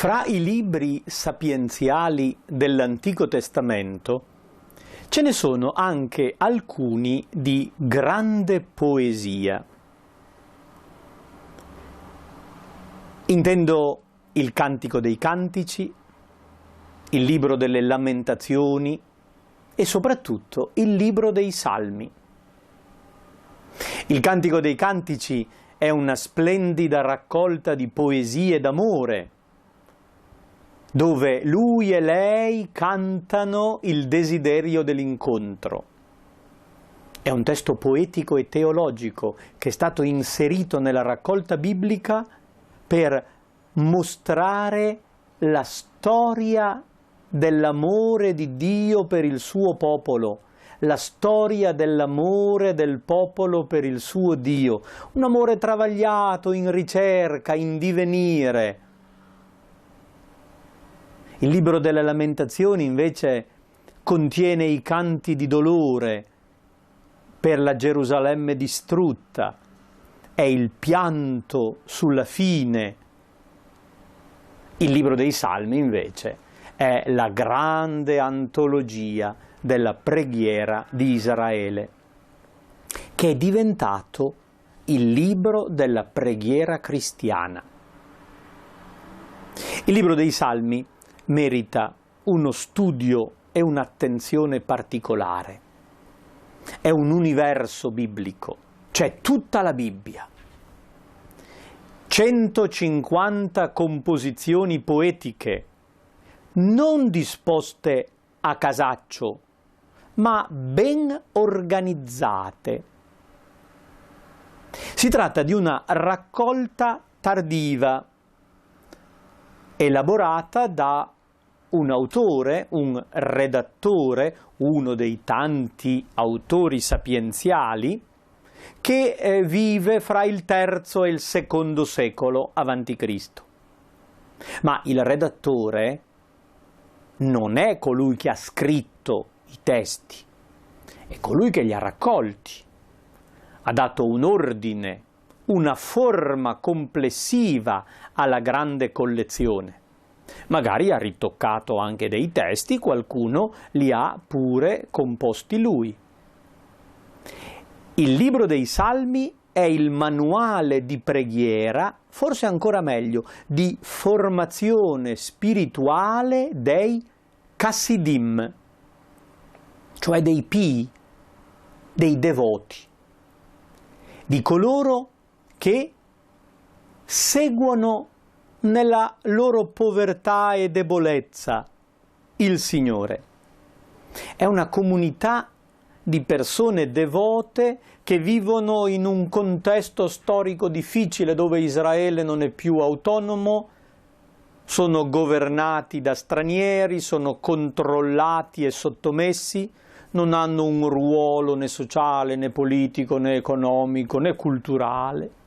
Fra i libri sapienziali dell'Antico Testamento ce ne sono anche alcuni di grande poesia. Intendo il Cantico dei Cantici, il Libro delle Lamentazioni e soprattutto il Libro dei Salmi. Il Cantico dei Cantici è una splendida raccolta di poesie d'amore, dove lui e lei cantano il desiderio dell'incontro. È un testo poetico e teologico che è stato inserito nella raccolta biblica per mostrare la storia dell'amore di Dio per il suo popolo, la storia dell'amore del popolo per il suo Dio, un amore travagliato, in ricerca, in divenire. Il Libro delle Lamentazioni invece contiene i canti di dolore per la Gerusalemme distrutta, è il pianto sulla fine. Il Libro dei Salmi invece è la grande antologia della preghiera di Israele, che è diventato il libro della preghiera cristiana. Il Libro dei Salmi merita uno studio e un'attenzione particolare. È un universo biblico, c'è tutta la Bibbia. 150 composizioni poetiche, non disposte a casaccio, ma ben organizzate. Si tratta di una raccolta tardiva, elaborata da un autore, un redattore, uno dei tanti autori sapienziali, che vive fra il III e il II secolo a.C. Ma il redattore non è colui che ha scritto i testi, è colui che li ha raccolti, ha dato un ordine, una forma complessiva alla grande collezione. Magari ha ritoccato anche dei testi, qualcuno li ha pure composti lui. Il Libro dei Salmi è il manuale di preghiera, forse ancora meglio, di formazione spirituale dei Chassidim, cioè dei pii, dei devoti, di coloro che seguono nella loro povertà e debolezza il Signore. È una comunità di persone devote che vivono in un contesto storico difficile dove Israele non è più autonomo, sono governati da stranieri, sono controllati e sottomessi, non hanno un ruolo né sociale, né politico, né economico, né culturale.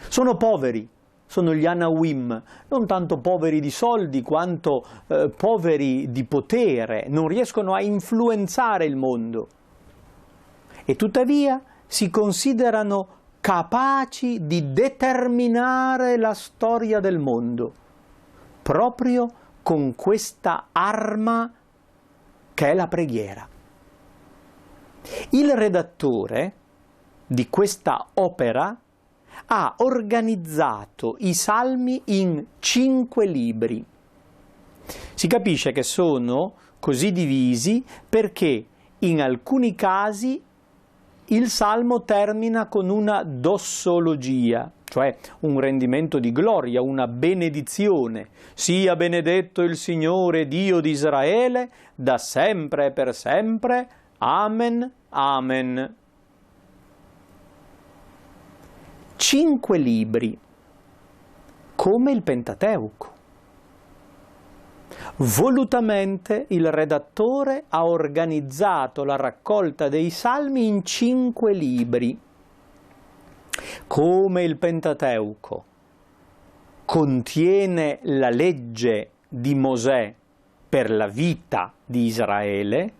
Sono poveri, sono gli Anawim, non tanto poveri di soldi quanto poveri di potere, non riescono a influenzare il mondo. E tuttavia si considerano capaci di determinare la storia del mondo, proprio con questa arma che è la preghiera. Il redattore di questa opera ha organizzato i salmi in 5 libri. Si capisce che sono così divisi perché in alcuni casi il salmo termina con una dossologia, cioè un rendimento di gloria, una benedizione. Sia benedetto il Signore Dio di Israele, da sempre e per sempre. Amen, amen. 5 libri, come il Pentateuco. Volutamente il redattore ha organizzato la raccolta dei Salmi in 5 libri. Come il Pentateuco contiene la legge di Mosè per la vita di Israele,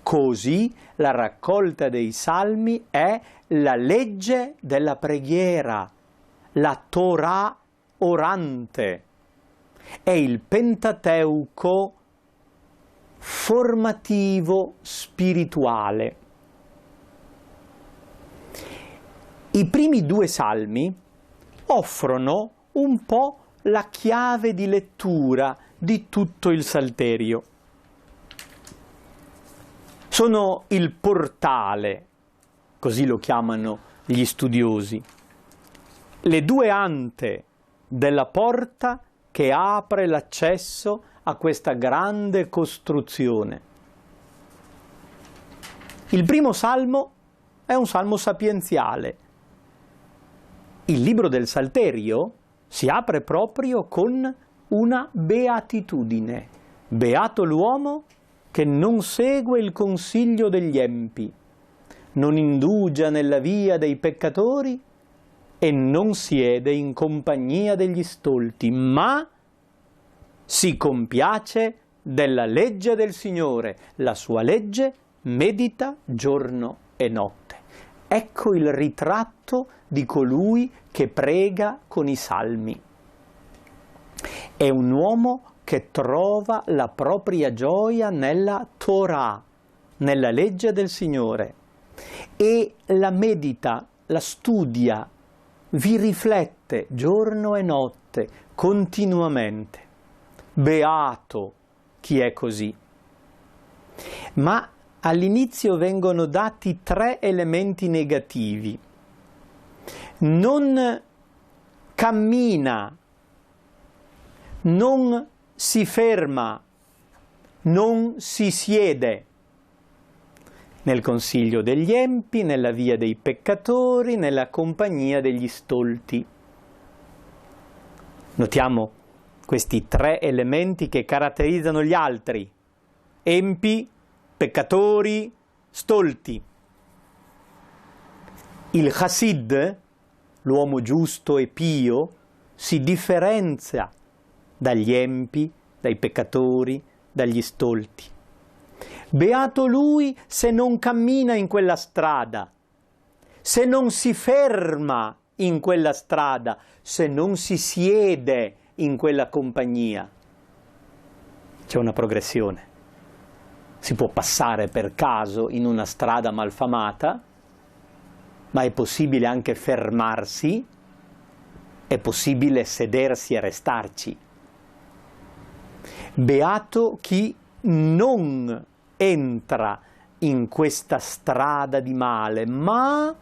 così la raccolta dei Salmi è la legge della preghiera, la Torah orante. È il Pentateuco formativo spirituale. I primi 2 salmi offrono un po' la chiave di lettura di tutto il Salterio. Sono il portale, così lo chiamano gli studiosi, le 2 ante della porta che apre l'accesso a questa grande costruzione. Il primo salmo è un salmo sapienziale. Il libro del Salterio si apre proprio con una beatitudine. Beato l'uomo che non segue il consiglio degli empi, non indugia nella via dei peccatori e non siede in compagnia degli stolti, ma si compiace della legge del Signore, la sua legge medita giorno e notte. Ecco il ritratto di colui che prega con i salmi. È un uomo che trova la propria gioia nella Torah, nella legge del Signore, e la medita, la studia, vi riflette giorno e notte, continuamente. Beato chi è così. Ma all'inizio vengono dati 3 elementi negativi. Non cammina, non si ferma, non si siede nel consiglio degli empi, nella via dei peccatori, nella compagnia degli stolti. Notiamo questi 3 elementi che caratterizzano gli altri: empi, peccatori, stolti. Il Chassid, l'uomo giusto e pio, si differenzia dagli empi, dai peccatori, dagli stolti. Beato lui se non cammina in quella strada, se non si ferma in quella strada, se non si siede in quella compagnia. C'è una progressione. Si può passare per caso in una strada malfamata, ma è possibile anche fermarsi, è possibile sedersi e restarci. Beato chi non entra in questa strada di male, ma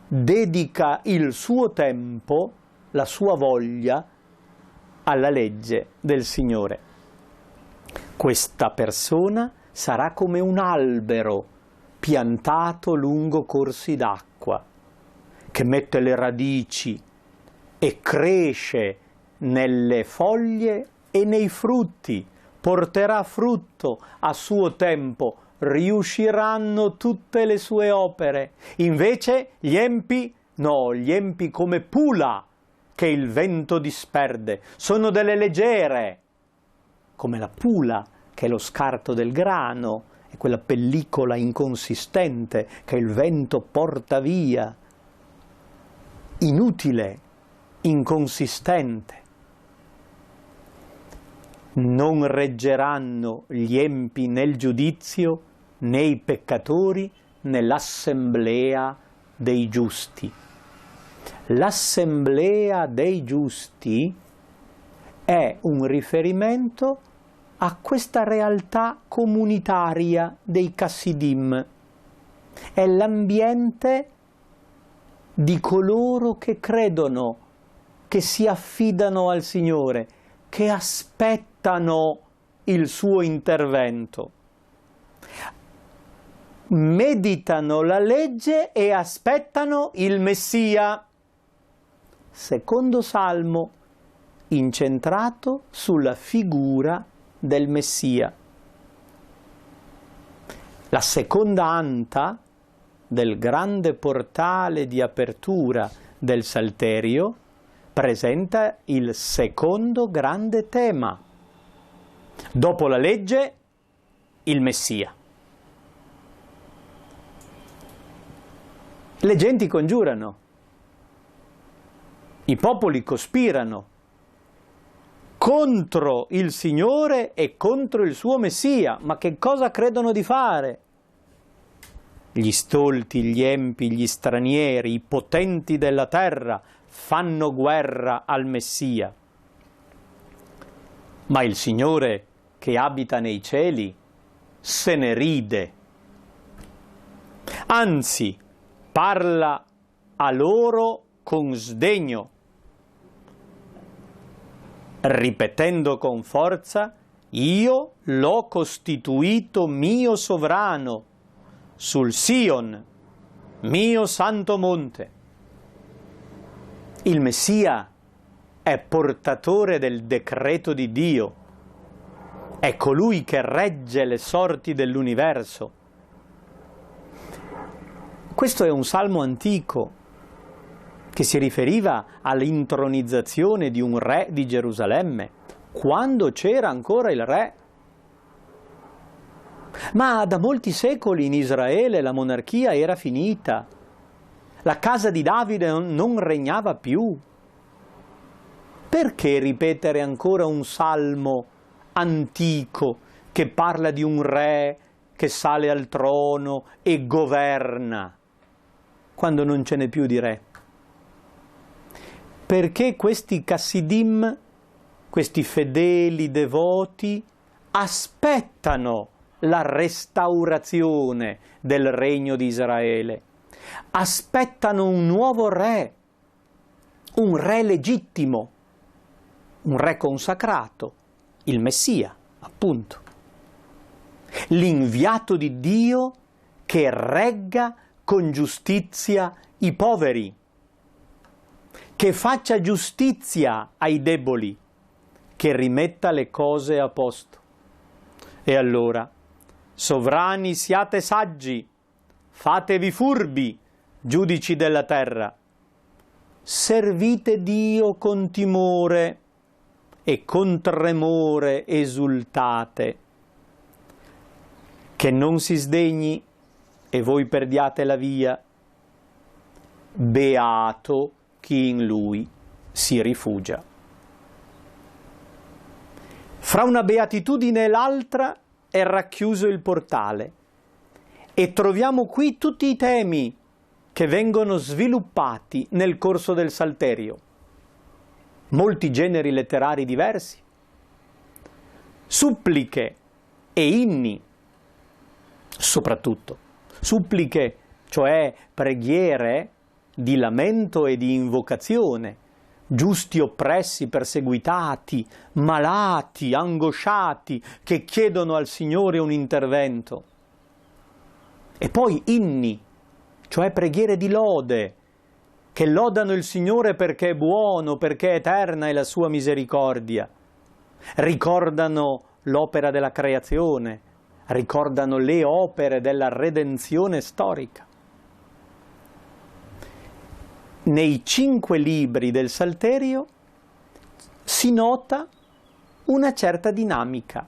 dedica il suo tempo, la sua voglia, alla legge del Signore. Questa persona sarà come un albero piantato lungo corsi d'acqua, che mette le radici e cresce nelle foglie e nei frutti, porterà frutto a suo tempo, riusciranno tutte le sue opere. Invece gli empi, no, gli empi come pula che il vento disperde, sono delle leggere, come la pula che è lo scarto del grano, è quella pellicola inconsistente che il vento porta via, inutile, inconsistente. Non reggeranno gli empi nel giudizio, né i peccatori nell'assemblea dei giusti. L'assemblea dei giusti è un riferimento a questa realtà comunitaria dei Chassidim. È l'ambiente di coloro che credono, che si affidano al Signore, che aspettano il suo intervento. Meditano la legge e aspettano il Messia. Secondo salmo incentrato sulla figura del Messia. La seconda anta del grande portale di apertura del Salterio presenta il secondo grande tema. Dopo la legge, il Messia. Le genti congiurano, i popoli cospirano contro il Signore e contro il suo Messia. Ma che cosa credono di fare? Gli stolti, gli empi, gli stranieri, i potenti della terra fanno guerra al Messia. Ma il Signore che abita nei cieli se ne ride. Anzi, parla a loro con sdegno, ripetendo con forza: io l'ho costituito mio sovrano sul Sion, mio santo monte. Il Messia è portatore del decreto di Dio, è colui che regge le sorti dell'universo. Questo è un salmo antico che si riferiva all'intronizzazione di un re di Gerusalemme, quando c'era ancora il re. Ma da molti secoli in Israele la monarchia era finita. La casa di Davide non regnava più. Perché ripetere ancora un salmo antico che parla di un re che sale al trono e governa, quando non ce n'è più di re? Perché questi Chassidim, questi fedeli devoti, aspettano la restaurazione del regno di Israele, aspettano un nuovo re, un re legittimo, un re consacrato, il Messia, appunto, l'inviato di Dio che regga con giustizia i poveri, che faccia giustizia ai deboli, che rimetta le cose a posto. E allora, sovrani siate saggi, fatevi furbi, giudici della terra, servite Dio con timore e con tremore esultate, che non si sdegni e voi perdiate la via. Beato chi in lui si rifugia. Fra una beatitudine e l'altra è racchiuso il portale e troviamo qui tutti i temi che vengono sviluppati nel corso del Salterio. Molti generi letterari diversi, suppliche e inni, soprattutto suppliche, cioè preghiere di lamento e di invocazione, giusti oppressi, perseguitati, malati, angosciati, che chiedono al Signore un intervento. E poi inni, cioè preghiere di lode, che lodano il Signore perché è buono, perché è eterna è la sua misericordia. Ricordano l'opera della creazione, ricordano le opere della redenzione storica. Nei 5 libri del Salterio si nota una certa dinamica.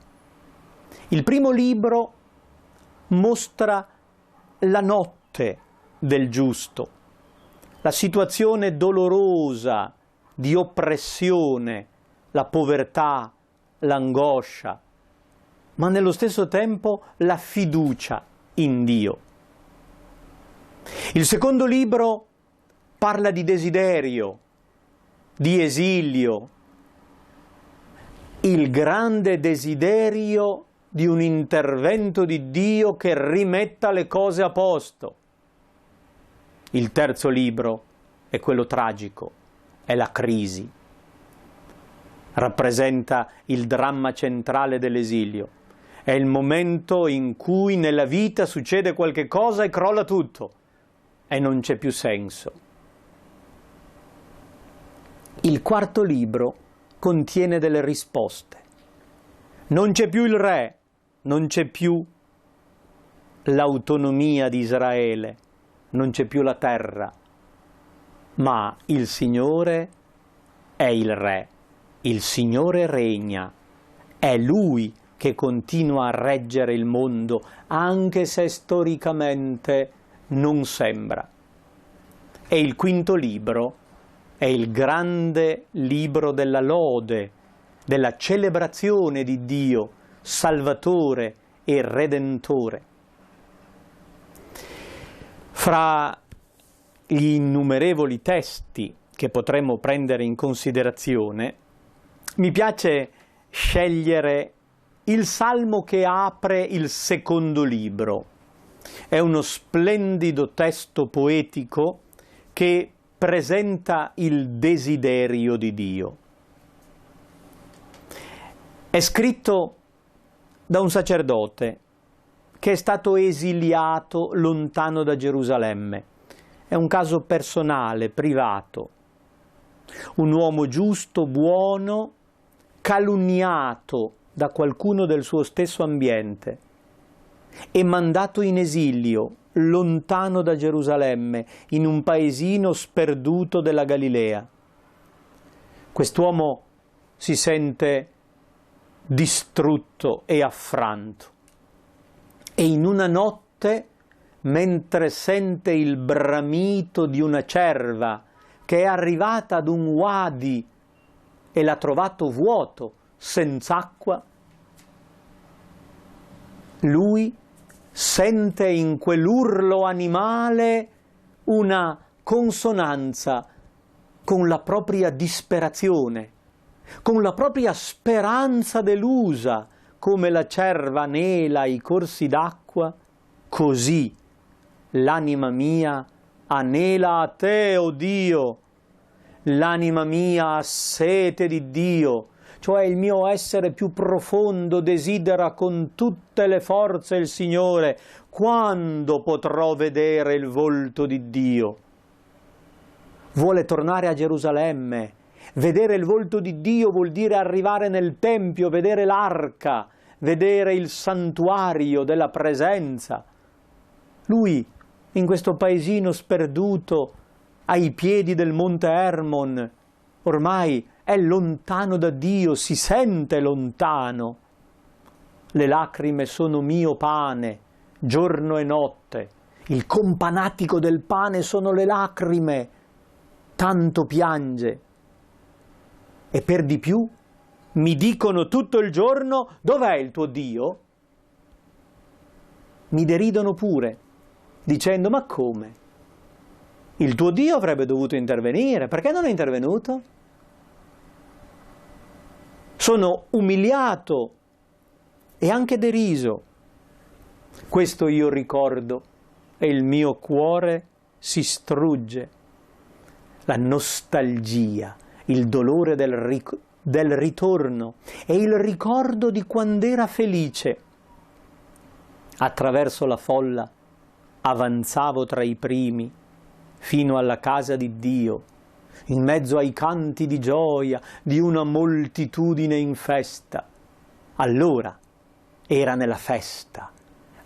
Il primo libro mostra la notte del giusto, la situazione dolorosa di oppressione, la povertà, l'angoscia, ma nello stesso tempo la fiducia in Dio. Il secondo libro parla di desiderio, di esilio, il grande desiderio di un intervento di Dio che rimetta le cose a posto. Il terzo libro è quello tragico, è la crisi. Rappresenta il dramma centrale dell'esilio. È il momento in cui nella vita succede qualche cosa e crolla tutto e non c'è più senso. Il quarto libro contiene delle risposte. Non c'è più il re, non c'è più l'autonomia di Israele, non c'è più la terra, ma il Signore è il re, il Signore regna, è Lui che continua a reggere il mondo, anche se storicamente non sembra. E il quinto libro è il grande libro della lode, della celebrazione di Dio, Salvatore e Redentore. Fra gli innumerevoli testi che potremmo prendere in considerazione, mi piace scegliere il Salmo che apre il secondo libro. È uno splendido testo poetico che presenta il desiderio di Dio. È scritto da un sacerdote che è stato esiliato lontano da Gerusalemme. È un caso personale, privato. Un uomo giusto, buono, calunniato da qualcuno del suo stesso ambiente e mandato in esilio, lontano da Gerusalemme, in un paesino sperduto della Galilea. Quest'uomo si sente distrutto e affranto e in una notte, mentre sente il bramito di una cerva che è arrivata ad un wadi e l'ha trovato vuoto, senza acqua, lui sente in quell'urlo animale una consonanza con la propria disperazione, con la propria speranza delusa, come la cerva anela ai corsi d'acqua, così l'anima mia anela a te, o Dio, l'anima mia ha sete di Dio, cioè il mio essere più profondo desidera con tutte le forze il Signore. Quando potrò vedere il volto di Dio? Vuole tornare a Gerusalemme. Vedere il volto di Dio vuol dire arrivare nel Tempio, vedere l'arca, vedere il santuario della presenza. Lui, in questo paesino sperduto, ai piedi del monte Hermon, ormai è lontano da Dio, si sente lontano. Le lacrime sono mio pane, giorno e notte. Il companatico del pane sono le lacrime, tanto piange. E per di più mi dicono tutto il giorno: dov'è il tuo Dio? Mi deridono pure, dicendo: ma come? Il tuo Dio avrebbe dovuto intervenire, perché non è intervenuto? Sono umiliato e anche deriso. Questo io ricordo e il mio cuore si strugge. La nostalgia, il dolore del ritorno e il ricordo di quand'era felice. Attraverso la folla avanzavo tra i primi fino alla casa di Dio, in mezzo ai canti di gioia di una moltitudine in festa. Allora era nella festa,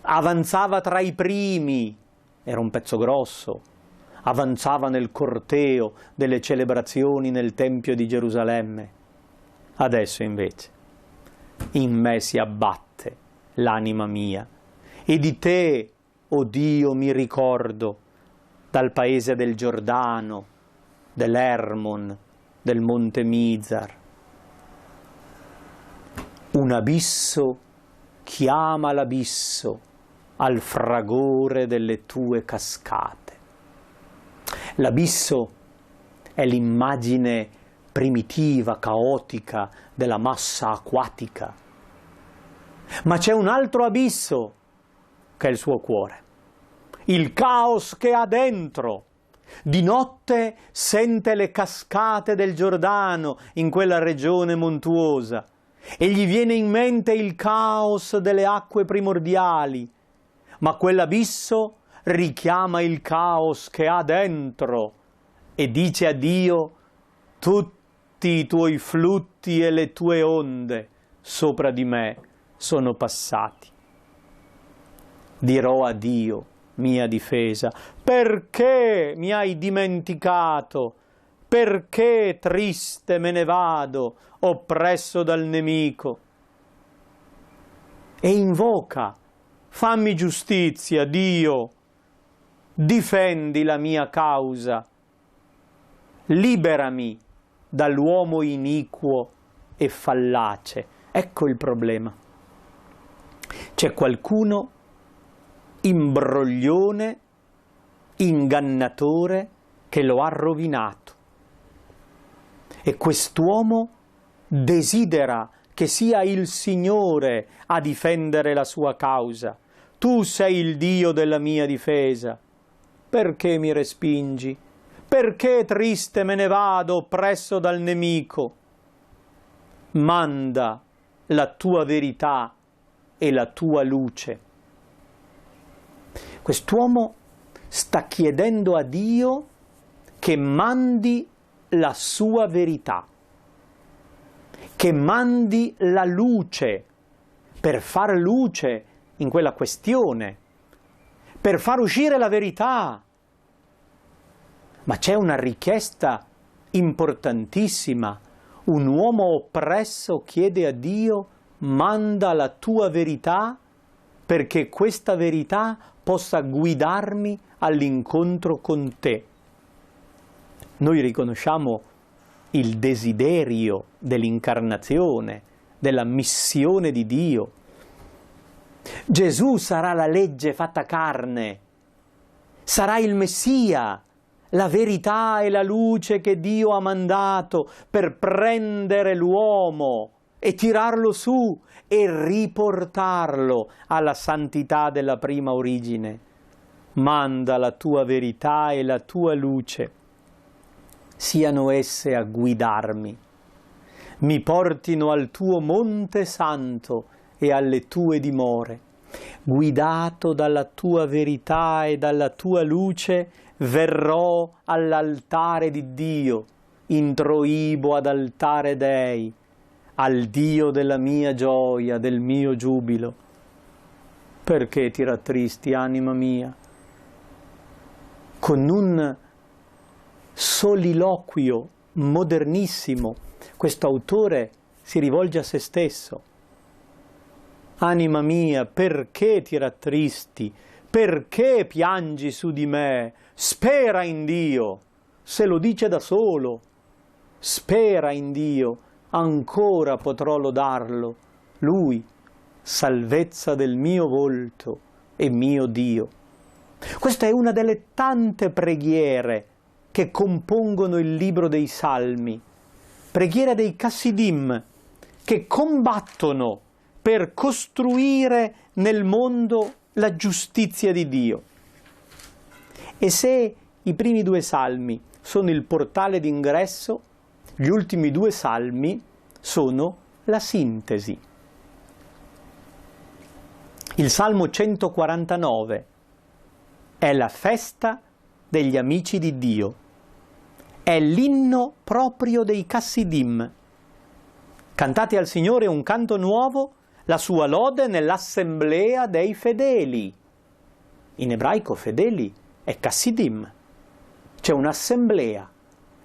avanzava tra i primi, era un pezzo grosso, avanzava nel corteo delle celebrazioni nel Tempio di Gerusalemme. Adesso invece in me si abbatte l'anima mia, e di te, o Dio, mi ricordo, dal paese del Giordano, dell'Hermon, del Monte Mizar. Un abisso chiama l'abisso al fragore delle tue cascate. L'abisso è l'immagine primitiva, caotica della massa acquatica. Ma c'è un altro abisso che è il suo cuore, il caos che ha dentro. Di notte sente le cascate del Giordano in quella regione montuosa e gli viene in mente il caos delle acque primordiali, ma quell'abisso richiama il caos che ha dentro e dice a Dio: tutti i tuoi flutti e le tue onde sopra di me sono passati. Dirò a Dio, mia difesa: perché mi hai dimenticato? Perché triste me ne vado, oppresso dal nemico? E invoca: fammi giustizia, Dio, difendi la mia causa, liberami dall'uomo iniquo e fallace. Ecco il problema. C'è qualcuno imbroglione, ingannatore, che lo ha rovinato. E quest'uomo desidera che sia il Signore a difendere la sua causa. Tu sei il Dio della mia difesa. Perché mi respingi? Perché triste me ne vado, oppresso dal nemico? Manda la tua verità e la tua luce. Quest'uomo sta chiedendo a Dio che mandi la sua verità, che mandi la luce, per far luce in quella questione, per far uscire la verità. Ma c'è una richiesta importantissima. Un uomo oppresso chiede a Dio: manda la tua verità perché questa verità possa guidarmi all'incontro con te. Noi riconosciamo il desiderio dell'incarnazione, della missione di Dio. Gesù sarà la legge fatta carne, sarà il Messia, la verità e la luce che Dio ha mandato per prendere l'uomo e tirarlo su e riportarlo alla santità della prima origine. Manda la tua verità e la tua luce, siano esse a guidarmi, mi portino al tuo monte santo e alle tue dimore. Guidato dalla tua verità e dalla tua luce, verrò all'altare di Dio, introibo ad altare Dei, al Dio della mia gioia, del mio giubilo. Perché ti rattristi, anima mia? Con un soliloquio modernissimo, questo autore si rivolge a se stesso. Anima mia, perché ti rattristi? Perché piangi su di me? Spera in Dio, se lo dice da solo. Spera in Dio, ancora potrò lodarlo. Lui, salvezza del mio volto e mio Dio. Questa è una delle tante preghiere che compongono il libro dei Salmi. Preghiere dei Chassidim, che combattono per costruire nel mondo la giustizia di Dio. E se i primi due salmi sono il portale d'ingresso, gli ultimi due salmi sono la sintesi. Il Salmo 149 è la festa degli amici di Dio, è l'inno proprio dei Chassidim. Cantate al Signore un canto nuovo, la sua lode nell'assemblea dei fedeli. In ebraico fedeli è Chassidim. C'è un'assemblea.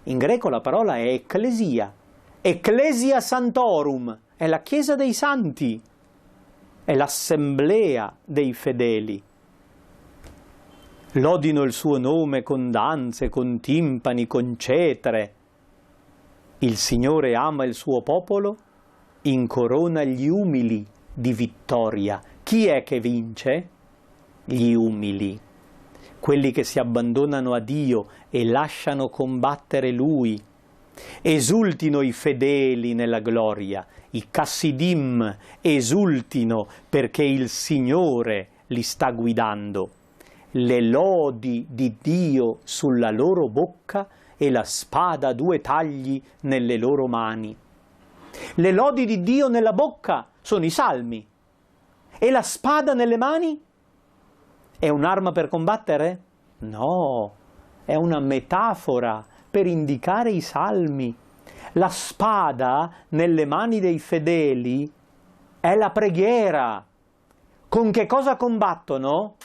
In greco la parola è ecclesia. Ecclesia Santorum è la chiesa dei santi. È l'assemblea dei fedeli. Lodino il suo nome con danze, con timpani, con cetre. Il Signore ama il suo popolo, incorona gli umili di vittoria. Chi è che vince? Gli umili, quelli che si abbandonano a Dio e lasciano combattere Lui. Esultino i fedeli nella gloria, i Chassidim esultino perché il Signore li sta guidando. Le lodi di Dio sulla loro bocca e la spada a due tagli nelle loro mani. Le lodi di Dio nella bocca sono i salmi. E la spada nelle mani? È un'arma per combattere? No, è una metafora per indicare i salmi. La spada nelle mani dei fedeli è la preghiera. Con che cosa combattono?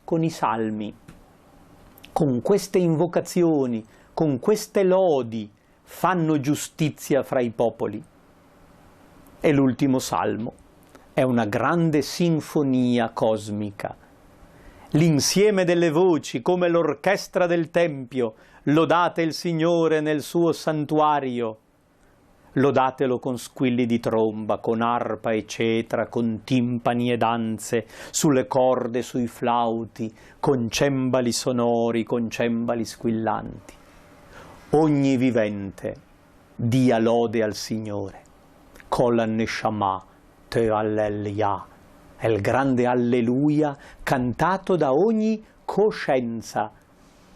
Con i salmi. Con queste invocazioni, con queste lodi, fanno giustizia fra i popoli. E l'ultimo salmo è una grande sinfonia cosmica. L'insieme delle voci, come l'orchestra del Tempio, lodate il Signore nel suo santuario. lodatelo con squilli di tromba, con arpa e cetra, con timpani e danze, sulle corde, sui flauti, con cembali sonori, con cembali squillanti. Ogni vivente dia lode al Signore. Kol neshama te alleluia. È il grande alleluia cantato da ogni coscienza,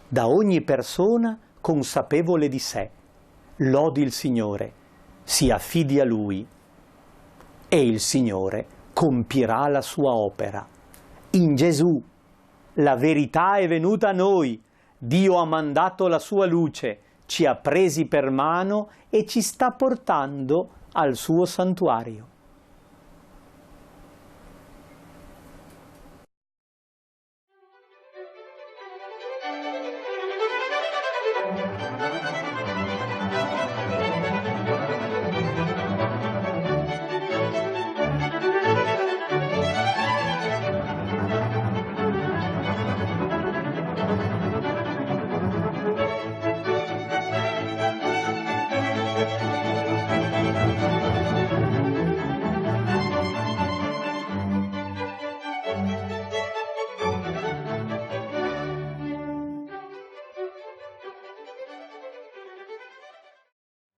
da ogni persona consapevole di sé. Lodi il Signore, si affidi a Lui e il Signore compirà la sua opera. In Gesù la verità è venuta a noi, Dio ha mandato la sua luce, ci ha presi per mano e ci sta portando al suo santuario.